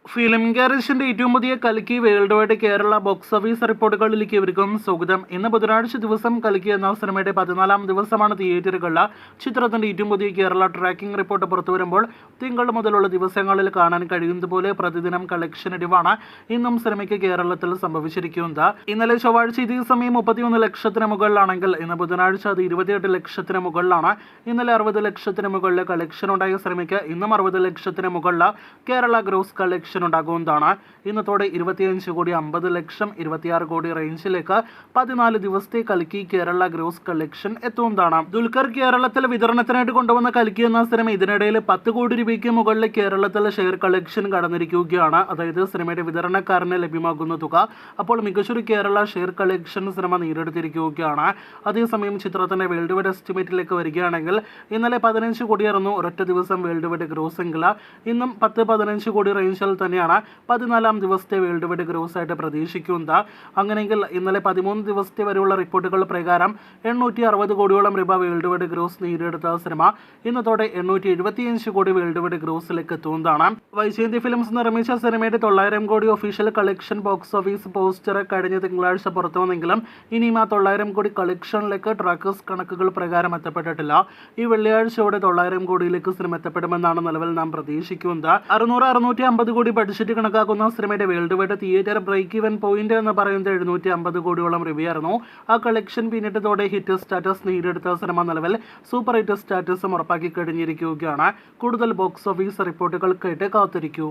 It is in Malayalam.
ഫിലിം ഗാരേജിന്റെ ഏറ്റവും പുതിയ കൽക്കി world wide Kerala box office റിപ്പോർട്ടുകളിലേക്ക് ഇവർക്കും സ്വാഗതം. ഇന്ന് ബുധനാഴ്ച ദിവസം കൽക്കി എന്ന സിനിമയുടെ 14ാം ദിവസമാണ് തിയേറ്ററുകളിൽ ചിത്രത്തിന്റെ ഏറ്റവും പുതിയ കേരള ട്രാക്കിംഗ് റിപ്പോർട്ട് പുറത്തുവരുമ്പോൾ തിങ്കൾ മുതലുള്ള ദിവസങ്ങളിൽ കാണാൻ കഴിയുന്നത് പോലെ പ്രതിദിനം കളക്ഷൻ ഇടിവാണ് ഇന്നും സിനിമയ്ക്ക് കേരളത്തിൽ സംഭവിച്ചിരിക്കുന്നത്. ഇന്നലെ ചൊവ്വാഴ്ച ഇതേ സമയം 31 ലക്ഷത്തിന് മുകളിലാണെങ്കിൽ ഇന്ന് ബുധനാഴ്ച അത് 28 ലക്ഷത്തിന് മുകളിലാണ്. ഇന്നലെ 60 ലക്ഷത്തിന് മുകളിൽ കളക്ഷൻ ഉണ്ടായ സിനിമയ്ക്ക് ഇന്നും 60 ലക്ഷത്തിന് മുകളിൽ കേരള ഗ്രോസ് കളക്ഷൻ ഉണ്ടാകുന്നതാണ്. ഇന്നത്തോടെ 25 കോടി 50 ലക്ഷം 26 കോടി റേഞ്ചിലേക്ക് 14 ദിവസത്തെ കൽക്കി കേരള ഗ്രോസ് കളക്ഷൻ എത്തുന്നതാണ്. ദുൽഖർ കേരളത്തിൽ വിതരണത്തിനായിട്ട് കൊണ്ടുവന്ന കൽക്കി എന്ന സിനിമ ഇതിനിടയിൽ 10 കോടി രൂപയ്ക്ക് മുകളിൽ കേരളത്തിൽ ഷെയർ കളക്ഷൻ കടന്നിരിക്കുകയാണ്. അതായത് സിനിമയുടെ വിതരണക്കാരന് ലഭ്യമാകുന്ന തുക. അപ്പോൾ മികച്ചൊരു കേരള ഷെയർ കളക്ഷൻ സിനിമ നേടിയെടുത്തിരിക്കുകയാണ്. അതേസമയം ചിത്രത്തിന്റെ വേൾഡ് വൈഡ് എസ്റ്റിമേറ്റിലേക്ക് വരികയാണെങ്കിൽ ഇന്നലെ 15 കോടിയായിരുന്നു ഒരൊറ്റ ദിവസം വേൾഡ് വൈഡ് ഗ്രോസ് എങ്കിൽ ഇന്നും 10-15 കോടി റേഞ്ചിൽ തന്നെയാണ് 14ാം ദിവസത്തെ വേൾഡ് വൈഡ് ഗ്രോസ് ആയിട്ട് പ്രതീക്ഷിക്കുന്നത്. അങ്ങനെയെങ്കിൽ ഇന്നലെ 13 ദിവസത്തെ വരെയുള്ള റിപ്പോർട്ടുകൾ പ്രകാരം 860 കോടിയോളം രൂപ വേൾഡ് വൈഡ് ഗ്രോസ് നേടിയെടുത്ത സിനിമ ഇന്നത്തോടെ 875 കോടി വേൾഡ് വൈഡ് ഗ്രോസിലേക്ക് എത്തുന്നതാണ്. വൈജയന്തി ഫിലിംസ് നിർമ്മിച്ച സിനിമയുടെ 900 കോടി official collection box office poster കഴിഞ്ഞ തിങ്കളാഴ്ച പുറത്തു വന്നെങ്കിലും ഇനിയും ആ 900 കോടി കളക്ഷനിലേക്ക് ട്രാക്കേഴ്സ് കണക്കുകൾ പ്രകാരം എത്തപ്പെട്ടിട്ടില്ല. ഈ വെള്ളിയാഴ്ചയോടെ 900 കോടിയിലേക്ക് സിനിമ എത്തപ്പെടുമെന്നാണ് നിലവിൽ നാം പ്രതീക്ഷിക്കുന്നത്. 600-650 കോടി ബഡ്ജറ്റ് കണക്കാക്കുന്ന സിനിമയുടെ worldwide theatre break even point എന്ന് പറയുന്നത് 750 കോടിയോളം രൂപയായിരുന്നു. ആ കളക്ഷൻ പിന്നിട്ടതോടെ ഹിറ്റ് സ്റ്റാറ്റസ് നേടിയെടുത്ത സിനിമ നിലവിൽ സൂപ്പർ ഹിറ്റ് സ്റ്റാറ്റസും ഉറപ്പാക്കി കഴിഞ്ഞിരിക്കുകയാണ്. കൂടുതൽ ബോക്സ് ഓഫീസ് റിപ്പോർട്ടുകൾക്കായിട്ട് കാത്തിരിക്കൂ.